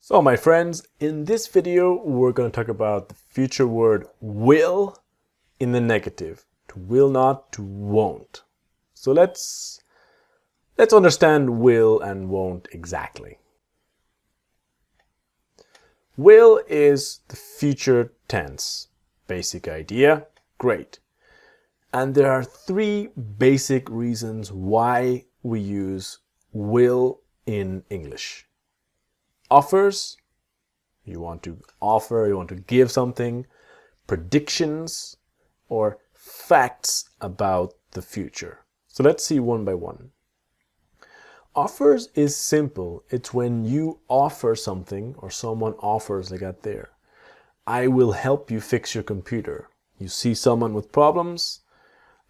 So my friends, in this video we're going to talk about the future word will in the negative. To will not, to won't. So let's understand will and won't exactly. Will is the future tense. Basic idea, great. And there are three basic reasons why we use will in English. Offers, you want to offer, you want to give something. Predictions, or facts about the future. So let's see one by one. Offers is simple. It's when you offer something or someone offers, like that there. I will help you fix your computer. You see someone with problems,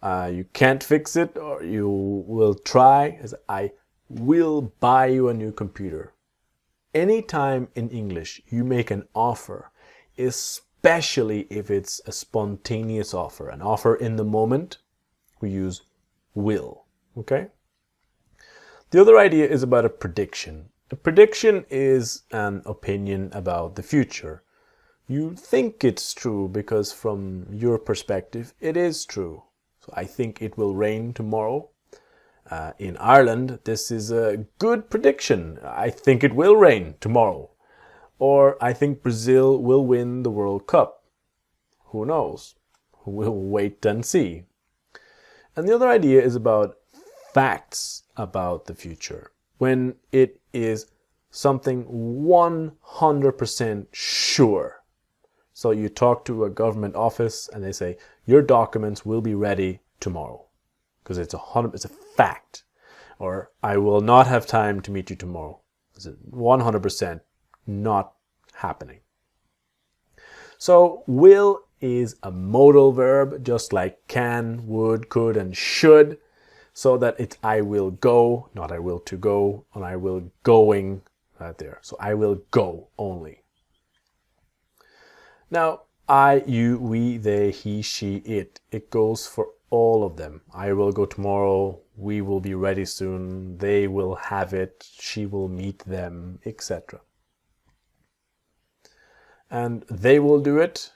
you can't fix it, or you will try, as I will buy you a new computer. Anytime in English you make an offer, especially if it's a spontaneous offer, an offer in the moment, we use will, okay? The other idea is about a prediction. A prediction is an opinion about the future. You think it's true because from your perspective it is true. So I think it will rain tomorrow. In Ireland, this is a good prediction. I think it will rain tomorrow. Or I think Brazil will win the World Cup. Who knows? We'll wait and see. And the other idea is about facts about the future. When it is something 100% sure. So you talk to a government office and they say, your documents will be ready tomorrow. Because it's a fact. Or I will not have time to meet you tomorrow. It's 100% not happening. So will is a modal verb, just like can, would, could, and should. So that it's I will go, not I will to go, and I will going right there. So I will go only. Now, I, you, we, they, he, she, it. It goes for all of them. I will go tomorrow, we will be ready soon, they will have it, she will meet them, etc. And they will do it.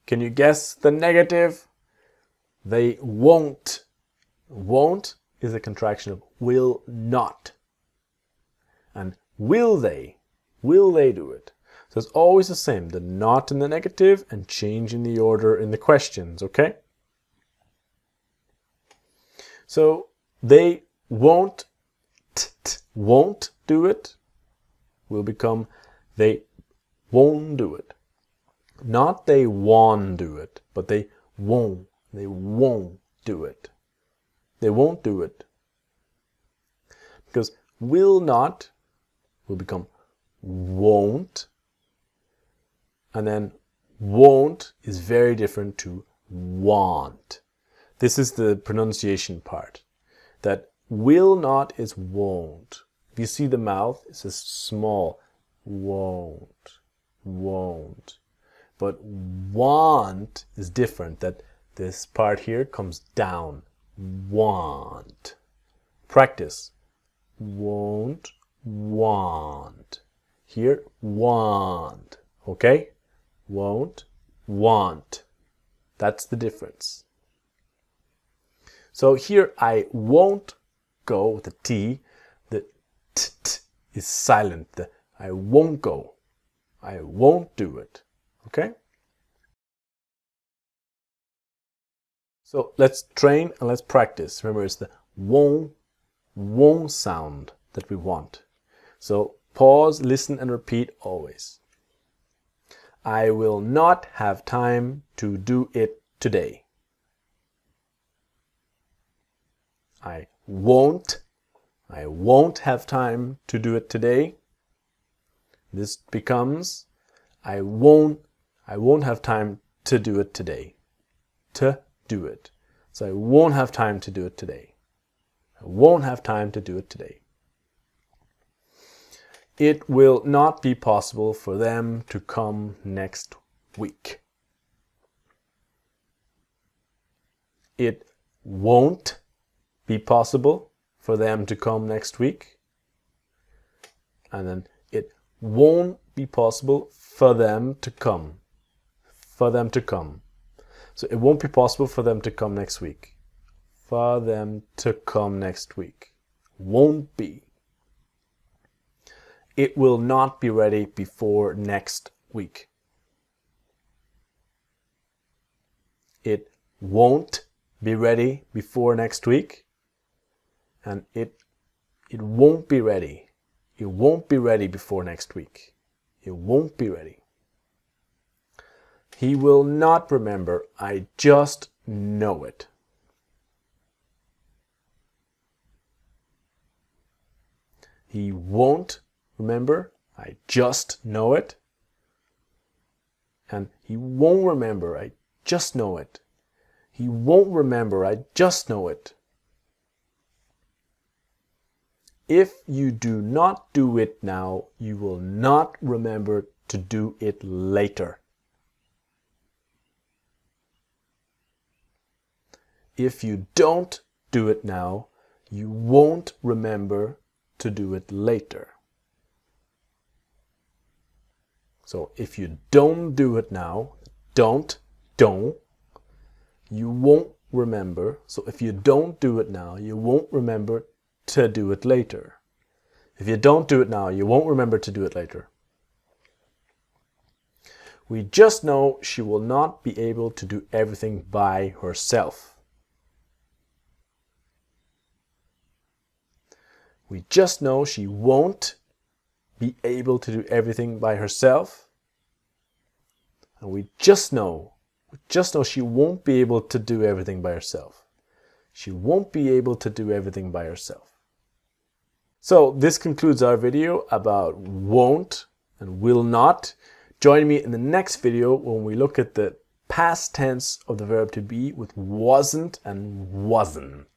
Can you guess the negative? They won't. Won't is a contraction of will not. And will they? Will they do it? So it's always the same, the not in the negative and change in the order in the questions, okay? So they won't do it will become they won't do it. Not they won't do it, but they won't do it. They won't do it. Because will not will become won't. And then won't is very different to want. This is the pronunciation part. That will not is won't. If you see the mouth, it says small. Won't. But want is different. That this part here comes down. Want. Practice. Won't, want. Here, want. Okay? Won't, want. That's the difference. So here I won't go with the T. The t is silent. The I won't go. I won't do it. Okay? So let's train and let's practice. Remember, it's the won't sound that we want. So pause, listen, and repeat always. I will not have time to do it today. I won't have time to do it today. This becomes I won't have time to do it today. To do it. So I won't have time to do it today. I won't have time to do it today. It will not be possible for them to come next week. It won't be possible for them to come next week. And then it won't be possible for them to come. For them to come. So it won't be possible for them to come next week. For them to come next week. Won't be. It will not be ready before next week. It won't be ready before next week. And it won't be ready. It won't be ready before next week. It won't be ready. He will not remember. I just know it. He won't remember. I just know it. And he won't remember. I just know it. He won't remember. I just know it. If you do not do it now, you will not remember to do it later. If you don't do it now, you won't remember to do it later. So if you don't do it now, don't, you won't remember. So if you don't do it now, you won't remember to do it later. If you don't do it now, you won't remember to do it later. We just know she will not be able to do everything by herself. We just know she won't be able to do everything by herself. And we just know she won't be able to do everything by herself. She won't be able to do everything by herself. So this concludes our video about won't and will not. Join me in the next video when we look at the past tense of the verb to be with wasn't and wasn't.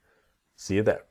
See you there.